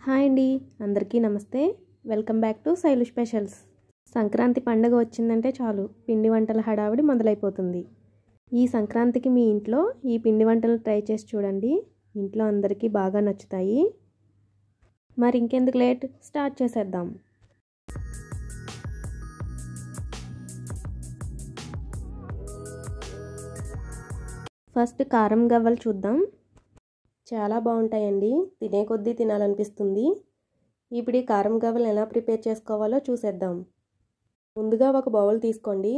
Hi అండి, అందరికీ నమస్తే. Welcome back to Shailu specials. Sankranti పండుగ వచ్చిందంటే చాలు పిండి వంటల హడావిడి మొదలైపోతుంది. ఈ సంక్రాంతికి మీ ఇంట్లో ఈ పిండి వంటలు ట్రై చేసి చూడండి, ఇంట్లో అందరికీ బాగా నచ్చుతాయి. మరి ఇంకెందుకు లేట్, స్టార్ట్ చేసేద్దాం. ఫస్ట్ కారం గవ్వలు చూద్దాం. చాలా బాగుంటాయండి, తినే కొద్దీ తినాలనిపిస్తుంది. ఇప్పుడు ఈ కారం గవ్వలు ఎలా ప్రిపేర్ చేసుకోవాలో చూసేద్దాం. ముందుగా ఒక బౌల్ తీసుకోండి.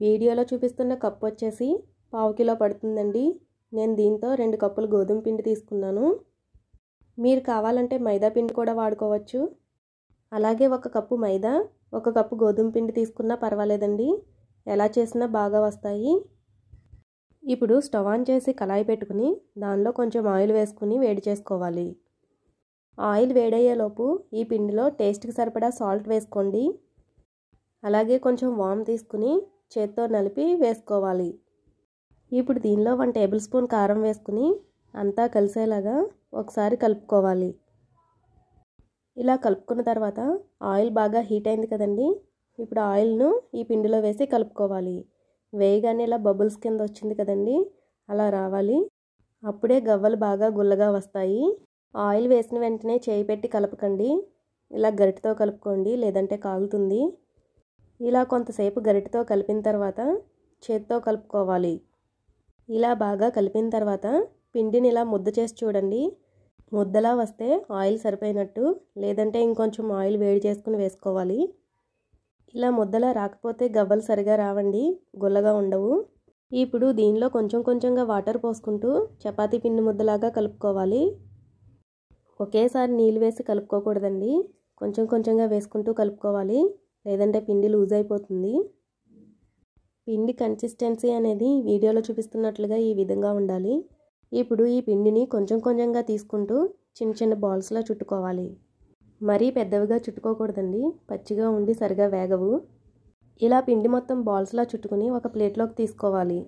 వీడియోలో చూపిస్తున్న కప్పు వచ్చేసి 1/2 కిలో పడుతుందండి. నేను దీంతో 2 కప్పులు గోధుమ పిండి తీసుకున్నాను. మీరు కావాలంటే మైదా పిండి కూడా వాడుకోవచ్చు. అలాగే 1 కప్పు మైదా, 1 కప్పు గోధుమ పిండి తీసుకున్నా పర్వాలేదండి, ఎలా చేసినా బాగా వస్తాయి. ఇప్పుడు స్టవ్ ఆన్ చేసి కళాయి పెట్టుకుని దానిలో కొంచెం ఆయిల్ వేసుకుని వేడి చేసుకోవాలి. ఆయిల్ వేడయ్యేలోపు ఈ పిండిలో టేస్ట్కి సరిపడా సాల్ట్ వేసుకోండి. అలాగే కొంచెం వామ్ తీసుకుని చేత్తో నలిపి వేసుకోవాలి. ఇప్పుడు దీనిలో 1 టేబుల్ స్పూన్ కారం వేసుకుని అంతా కలిసేలాగా ఒకసారి కలుపుకోవాలి. ఇలా కలుపుకున్న తర్వాత ఆయిల్ బాగా హీట్ అయింది కదండి, ఇప్పుడు ఆయిల్ను ఈ పిండిలో వేసి కలుపుకోవాలి. వేయగానే ఇలా బబుల్స్ కింద వచ్చింది కదండి, అలా రావాలి. అప్పుడే గవ్వలు బాగా గుల్లగా వస్తాయి. ఆయిల్ వేసిన వెంటనే చేయి పెట్టి కలపకండి, ఇలా గరిటెతో కలుపుకోండి, లేదంటే కాలుతుంది. ఇలా కొంతసేపు గరిటెతో కలిపిన తర్వాత చేత్తో కలుపుకోవాలి. ఇలా బాగా కలిపిన తర్వాత పిండిని ఇలా ముద్ద చేసి చూడండి. ముద్దలా వస్తే ఆయిల్ సరిపోయినట్టు, లేదంటే ఇంకొంచెం ఆయిల్ వేడి చేసుకుని వేసుకోవాలి. ఇలా ముద్దలా రాకపోతే గవ్వలు సరిగా రావండి, గుల్లగా ఉండవు. ఇప్పుడు దీనిలో కొంచెం కొంచెంగా వాటర్ పోసుకుంటూ చపాతీ పిండి ముద్దలాగా కలుపుకోవాలి. ఒకేసారి నీళ్ళు వేసి కలుపుకోకూడదండి, కొంచెం కొంచెంగా వేసుకుంటూ కలుపుకోవాలి, లేదంటే పిండి లూజ్ అయిపోతుంది. పిండి కన్సిస్టెన్సీ అనేది వీడియోలో చూపిస్తున్నట్లుగా ఈ విధంగా ఉండాలి. ఇప్పుడు ఈ పిండిని కొంచెం కొంచెంగా తీసుకుంటూ చిన్న చిన్న బాల్స్లా చుట్టుకోవాలి. మరీ పెద్దవిగా చుట్టుకోకూడదండి, పచ్చిగా ఉండి సరిగా వేగవు. ఇలా పిండి మొత్తం బాల్స్లా చుట్టుకుని ఒక ప్లేట్లోకి తీసుకోవాలి.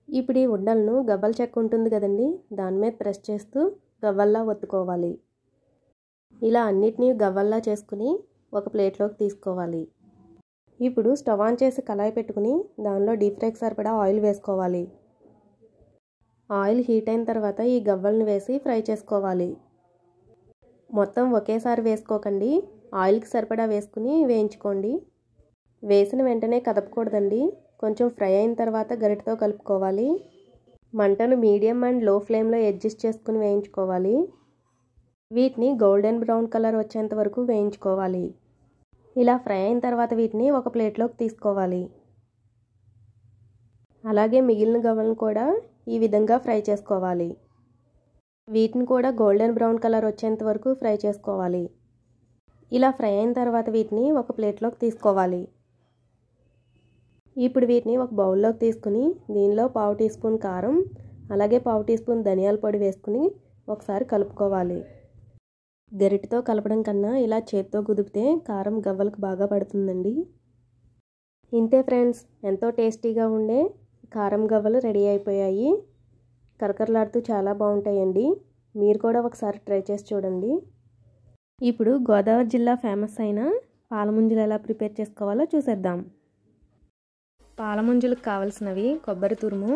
ఇప్పుడు ఈ ఉండలను గవ్వల చెక్క ఉంటుంది కదండి, దాని మీద ప్రెస్ చేస్తూ గవ్వల్లా ఒత్తుకోవాలి. ఇలా అన్నిటినీ గవ్వల్లా చేసుకుని ఒక ప్లేట్లోకి తీసుకోవాలి. ఇప్పుడు స్టవ్ ఆన్ చేసి కళాయి పెట్టుకుని దానిలో డీప్ ఫ్రైకి సరిపడా ఆయిల్ వేసుకోవాలి. ఆయిల్ హీట్ అయిన తర్వాత ఈ గవ్వలను వేసి ఫ్రై చేసుకోవాలి. మొత్తం ఒకేసారి వేసుకోకండి, ఆయిల్కి సరిపడా వేసుకుని వేయించుకోండి. వేసిన వెంటనే కదపకూడదండి, కొంచెం ఫ్రై అయిన తర్వాత గరిటెతో కలుపుకోవాలి. మంటను మీడియం అండ్ లో ఫ్లేమ్లో అడ్జస్ట్ చేసుకుని వేయించుకోవాలి. వీటిని గోల్డెన్ బ్రౌన్ కలర్ వచ్చేంత వరకు వేయించుకోవాలి. ఇలా ఫ్రై అయిన తర్వాత వీటిని ఒక ప్లేట్లోకి తీసుకోవాలి. అలాగే మిగిలిన గవ్వలను కూడా ఈ విధంగా ఫ్రై చేసుకోవాలి. వీటిని కూడా గోల్డెన్ బ్రౌన్ కలర్ వచ్చేంత వరకు ఫ్రై చేసుకోవాలి. ఇలా ఫ్రై అయిన తర్వాత వీటిని ఒక ప్లేట్లోకి తీసుకోవాలి. ఇప్పుడు వీటిని ఒక బౌల్లోకి తీసుకుని దీనిలో 1/2 టీ స్పూన్ కారం, అలాగే 1/2 టీ స్పూన్ ధనియాల పొడి వేసుకుని ఒకసారి కలుపుకోవాలి. గరిటెతో కలపడం కన్నా ఇలా చేత్తో కుదిపితే కారం గవ్వలకు బాగా పడుతుందండి. ఇంతే ఫ్రెండ్స్, ఎంతో టేస్టీగా ఉండే కారం గవ్వలు రెడీ అయిపోయాయి. కరకరలాడుతూ చాలా బాగుంటాయండి, మీరు కూడా ఒకసారి ట్రై చేసి చూడండి. ఇప్పుడు గోదావరి జిల్లా ఫేమస్ అయిన పాలముంజలు ఎలా ప్రిపేర్ చేసుకోవాలో చూసేద్దాం. పాలముంజలకు కావాల్సినవి కొబ్బరి తురుము,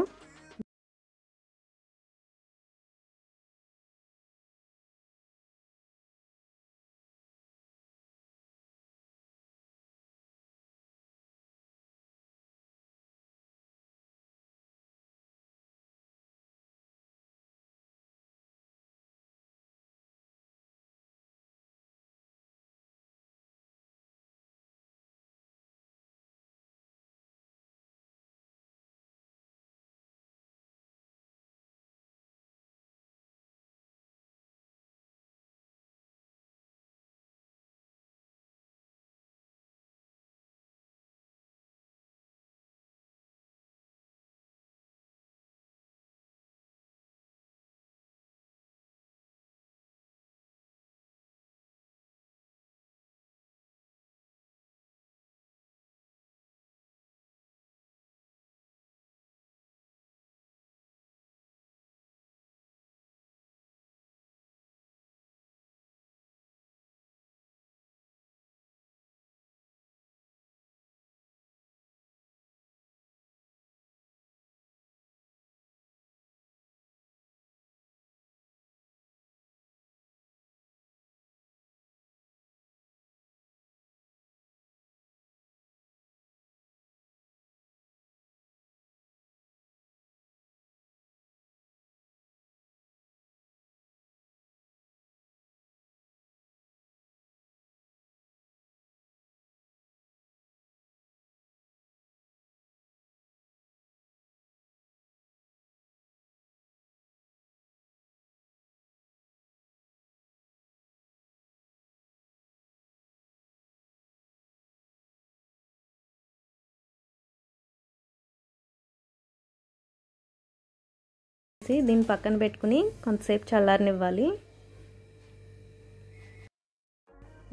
చేసి దీన్ని పక్కన పెట్టుకుని కొంతసేపు చల్లారనివ్వాలి.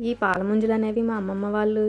ఈ పాల ముంజలు అనేవి మా అమ్మమ్మ వాళ్ళు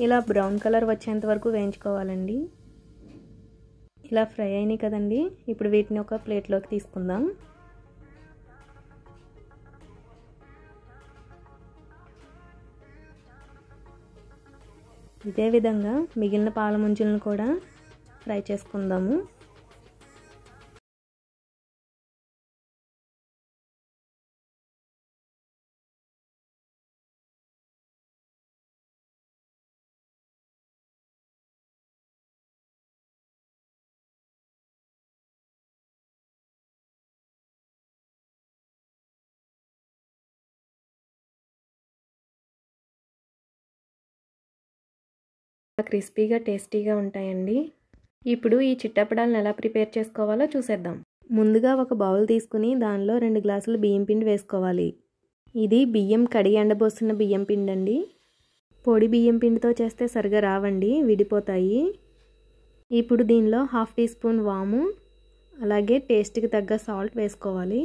ఇలా బ్రౌన్ కలర్ వచ్చేంత వరకు వేయించుకోవాలండి. ఇలా ఫ్రై అయినాయి కదండి, ఇప్పుడు వీటిని ఒక ప్లేట్లోకి తీసుకుందాం. ఇదే విధంగా మిగిలిన పాల ముంజలను కూడా ఫ్రై చేసుకుందాము. క్రిస్పీగా టేస్టీగా ఉంటాయండి. ఇప్పుడు ఈ చిట్టపడాలను ఎలా ప్రిపేర్ చేసుకోవాలో చూసేద్దాం. ముందుగా ఒక బౌల్ తీసుకుని దానిలో 2 గ్లాసులు బియ్యం పిండి వేసుకోవాలి. ఇది బియ్యం కడిగి ఎండబోస్తున్న బియ్యం పిండి అండి. పొడి బియ్యం పిండితో చేస్తే సరిగా రావండి, విడిపోతాయి. ఇప్పుడు దీనిలో 1/2 టీ స్పూన్ వాము, అలాగే టేస్ట్కి తగ్గ సాల్ట్ వేసుకోవాలి.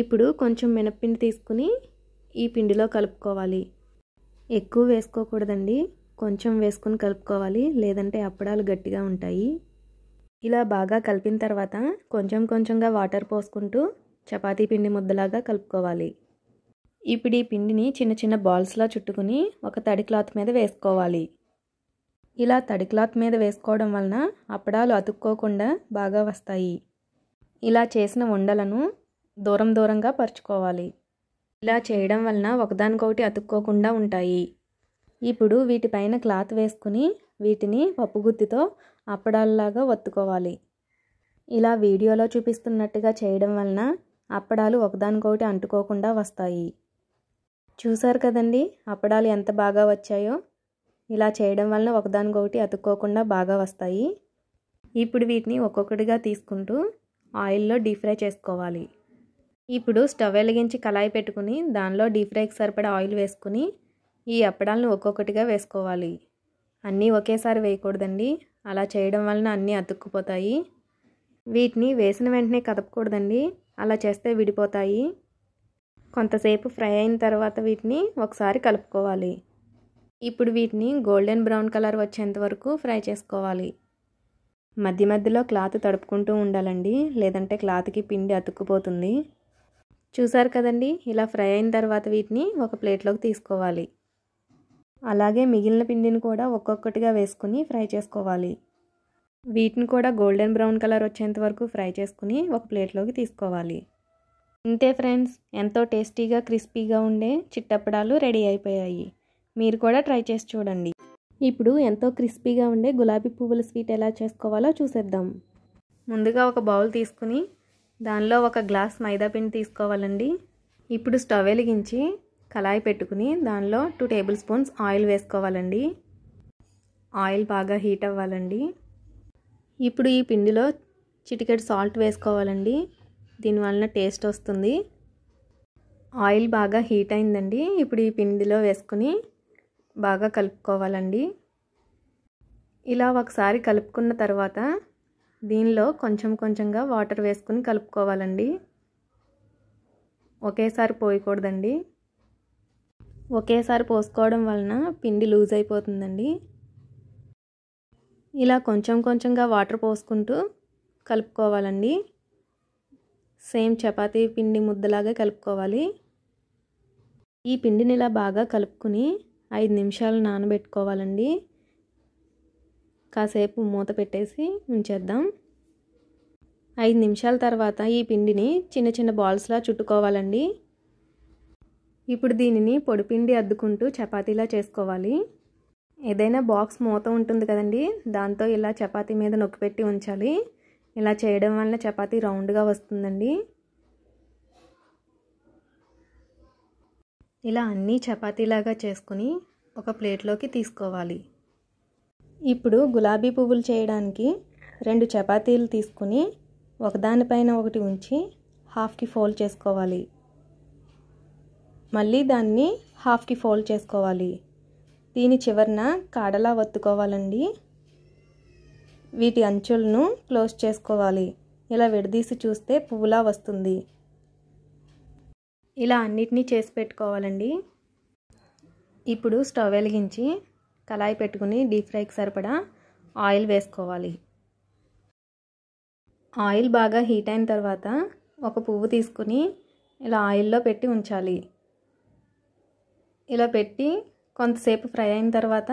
ఇప్పుడు కొంచెం మినప్పిండి తీసుకుని ఈ పిండిలో కలుపుకోవాలి. ఎక్కువ వేసుకోకూడదండి, కొంచెం వేసుకుని కలుపుకోవాలి, లేదంటే అప్పడాలు గట్టిగా ఉంటాయి. ఇలా బాగా కలిపిన తర్వాత కొంచెం కొంచెంగా వాటర్ పోసుకుంటూ చపాతీ పిండి ముద్దలాగా కలుపుకోవాలి. ఇప్పుడు ఈ పిండిని చిన్న చిన్న బాల్స్లా చుట్టుకుని ఒక తడి క్లాత్ మీద వేసుకోవాలి. ఇలా తడి క్లాత్ మీద వేసుకోవడం వలన అప్పడాలు అతుక్కోకుండా బాగా వస్తాయి. ఇలా చేసిన ఉండలను దూరం దూరంగా పరుచుకోవాలి. ఇలా చేయడం వలన ఒకదానికొకటి అతుక్కోకుండా ఉంటాయి. ఇప్పుడు వీటిపైన క్లాత్ వేసుకుని వీటిని పప్పుగుత్తితో అప్పడాలలాగా ఒత్తుకోవాలి. ఇలా వీడియోలో చూపిస్తున్నట్టుగా చేయడం వలన అప్పడాలు ఒకదానికొకటి అంటుకోకుండా వస్తాయి. చూసారు కదండి అప్పడాలు ఎంత బాగా వచ్చాయో. ఇలా చేయడం వలన ఒకదానికొకటి అతుక్కోకుండా బాగా వస్తాయి. ఇప్పుడు వీటిని ఒక్కొక్కటిగా తీసుకుంటూ ఆయిల్లో డీప్ ఫ్రై చేసుకోవాలి. ఇప్పుడు స్టవ్ వెలిగించి కళాయి పెట్టుకుని దానిలో డీప్ ఫ్రైకి సరిపడా ఆయిల్ వేసుకుని ఈ అప్పడాలను ఒక్కొక్కటిగా వేసుకోవాలి. అన్నీ ఒకేసారి వేయకూడదండి, అలా చేయడం వలన అన్నీ అతుక్కుపోతాయి. వీటిని వేసిన వెంటనే కదపకూడదండి, అలా చేస్తే విడిపోతాయి. కొంతసేపు ఫ్రై అయిన తర్వాత వీటిని ఒకసారి కలుపుకోవాలి. ఇప్పుడు వీటిని గోల్డెన్ బ్రౌన్ కలర్ వచ్చేంత వరకు ఫ్రై చేసుకోవాలి. మధ్య మధ్యలో క్లాత్ తడుపుకుంటూ ఉండాలండి, లేదంటే క్లాత్కి పిండి అతుక్కుపోతుంది. చూసారు కదండి, ఇలా ఫ్రై అయిన తర్వాత వీటిని ఒక ప్లేట్లోకి తీసుకోవాలి. అలాగే మిగిలిన పిండిని కూడా ఒక్కొక్కటిగా వేసుకుని ఫ్రై చేసుకోవాలి. వీటిని కూడా గోల్డెన్ బ్రౌన్ కలర్ వచ్చేంత వరకు ఫ్రై చేసుకుని ఒక ప్లేట్లోకి తీసుకోవాలి. ఇంతే ఫ్రెండ్స్, ఎంతో టేస్టీగా క్రిస్పీగా ఉండే చిట్టప్పడాలు రెడీ అయిపోయాయి. మీరు కూడా ట్రై చేసి చూడండి. ఇప్పుడు ఎంతో క్రిస్పీగా ఉండే గులాబీ పువ్వుల స్వీట్ ఎలా చేసుకోవాలో చూసేద్దాం. ముందుగా ఒక బౌల్ తీసుకుని దానిలో ఒక గ్లాస్ మైదా పిండి తీసుకోవాలండి. ఇప్పుడు స్టవ్ వెలిగించి కళాయి పెట్టుకుని దానిలో 2 టేబుల్ స్పూన్స్ ఆయిల్ వేసుకోవాలండి. ఆయిల్ బాగా హీట్ అవ్వాలండి. ఇప్పుడు ఈ పిండిలో చిటికెడు సాల్ట్ వేసుకోవాలండి. దీనివల్ల టేస్ట్ వస్తుంది. ఆయిల్ బాగా హీట్ అయిందండి. ఇప్పుడు ఈ పిండిలో వేసుకుని బాగా కలుపుకోవాలండి. ఇలా ఒకసారి కలుపుకున్న తర్వాత దీనిలో కొంచెం కొంచెంగా వాటర్ వేసుకుని కలుపుకోవాలండి. ఒకేసారి పోయకూడదండి. ఒకేసారి పోసుకోవడం వలన పిండి లూజ్ అయిపోతుందండి. ఇలా కొంచెం కొంచెంగా వాటర్ పోసుకుంటూ కలుపుకోవాలండి. సేమ్ చపాతీ పిండి ముద్దలాగా కలుపుకోవాలి. ఈ పిండిని ఇలా బాగా కలుపుకుని 5 నిమిషాలు నానబెట్టుకోవాలండి. కాసేపు మూత పెట్టేసి ఉంచేద్దాం. 5 నిమిషాల తర్వాత ఈ పిండిని చిన్న చిన్న బాల్స్లా చుట్టుకోవాలండి. ఇప్పుడు దీనిని పొడిపిండి అద్దుకుంటూ చపాతీలా చేసుకోవాలి. ఏదైనా బాక్స్ మూత ఉంటుంది కదండి, దాంతో ఇలా చపాతీ మీద నొక్కిపెట్టి ఉంచాలి. ఇలా చేయడం వల్ల చపాతీ రౌండ్గా వస్తుందండి. ఇలా అన్నీ చపాతీలాగా చేసుకుని ఒక ప్లేట్లోకి తీసుకోవాలి. ఇప్పుడు గులాబీ పువ్వులు చేయడానికి 2 చపాతీలు తీసుకుని ఒకదానిపైన ఒకటి ఉంచి హాఫ్కి ఫోల్డ్ చేసుకోవాలి. మళ్ళీ దాన్ని హాఫ్కి ఫోల్డ్ చేసుకోవాలి. దీని చివరన కాడలా ఒత్తుకోవాలండి. వీటి అంచులను క్లోజ్ చేసుకోవాలి. ఇలా విడదీసి చూస్తే పువ్వులా వస్తుంది. ఇలా అన్నిటినీ చేసి పెట్టుకోవాలండి. ఇప్పుడు స్టవ్ వెలిగించి కళాయి పెట్టుకుని డీప్ ఫ్రైకి సరిపడా ఆయిల్ వేసుకోవాలి. ఆయిల్ బాగా హీట్ అయిన తర్వాత ఒక పువ్వు తీసుకుని ఇలా ఆయిల్లో పెట్టి ఉంచాలి. ఇలా పెట్టి కొంతసేపు ఫ్రై అయిన తర్వాత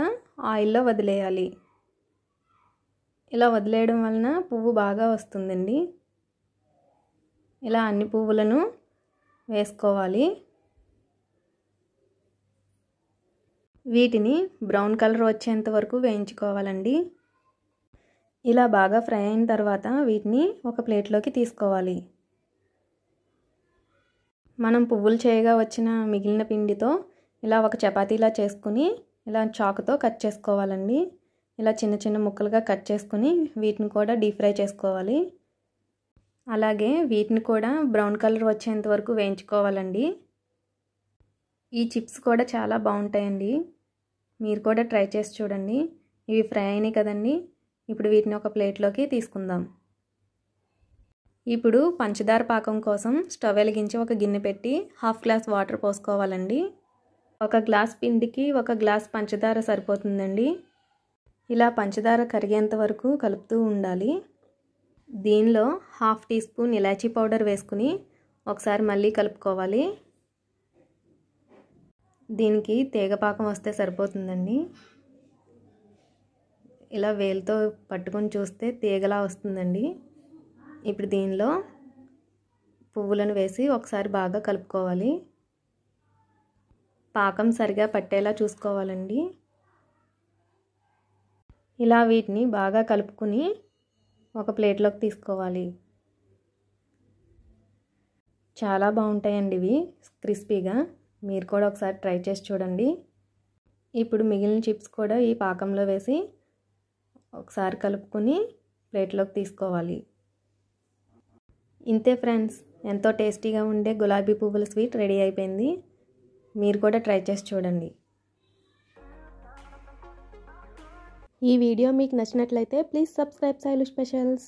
ఆయిల్లో వదిలేయాలి. ఇలా వదిలేయడం వలన పువ్వు బాగా వస్తుందండి. ఇలా అన్ని పువ్వులను వేసుకోవాలి. వీటిని బ్రౌన్ కలర్ వచ్చేంత వరకు వేయించుకోవాలండి. ఇలా బాగా ఫ్రై అయిన తర్వాత వీటిని ఒక ప్లేట్లోకి తీసుకోవాలి. మనం పువ్వులు చేయగా వచ్చిన మిగిలిన పిండితో ఇలా ఒక చపాతీలా చేసుకుని ఇలా చాకుతో కట్ చేసుకోవాలండి. ఇలా చిన్న చిన్న ముక్కలుగా కట్ చేసుకుని వీటిని కూడా డీప్ ఫ్రై చేసుకోవాలి. అలాగే వీటిని కూడా బ్రౌన్ కలర్ వచ్చేంత వరకు వేయించుకోవాలండి. ఈ చిప్స్ కూడా చాలా బాగుంటాయండి. మీరు కూడా ట్రై చేసి చూడండి. ఇవి ఫ్రై అయినాయి కదండి. ఇప్పుడు వీటిని ఒక ప్లేట్లోకి తీసుకుందాం. ఇప్పుడు పంచదార పాకం కోసం స్టవ్ వెలిగించి ఒక గిన్నె పెట్టి 1/2 గ్లాస్ వాటర్ పోసుకోవాలండి. 1 గ్లాస్ పిండికి 1 గ్లాస్ పంచదార సరిపోతుందండి. ఇలా పంచదార కరిగేంత వరకు కలుపుతూ ఉండాలి. దీనిలో 1/2 టీ స్పూన్ ఇలాచీ పౌడర్ వేసుకుని ఒకసారి మళ్ళీ కలుపుకోవాలి. దీనికి తీగపాకం వస్తే సరిపోతుందండి. ఇలా వేలుతో పట్టుకొని చూస్తే తీగలా వస్తుందండి. ఇప్పుడు దీనిలో పువ్వులను వేసి ఒకసారి బాగా కలుపుకోవాలి. పాకం సరిగా పట్టేలా చూసుకోవాలండి. ఇలా వీటిని బాగా కలుపుకుని ఒక ప్లేట్లోకి తీసుకోవాలి. చాలా బాగుంటాయండి ఇవి క్రిస్పీగా. మీరు కూడా ఒకసారి ట్రై చేసి చూడండి. ఇప్పుడు మిగిలిన చిప్స్ కూడా ఈ పాకంలో వేసి ఒకసారి కలుపుకొని ప్లేట్లోకి తీసుకోవాలి. ఇంతే ఫ్రెండ్స్, ఎంతో టేస్టీగా ఉండే గులాబీ పువ్వుల స్వీట్ రెడీ అయిపోయింది. మీరు కూడా ట్రై చేసి చూడండి. ఈ వీడియో మీకు నచ్చినట్లయితే ప్లీజ్ సబ్స్క్రైబ్ శైలు స్పెషల్స్.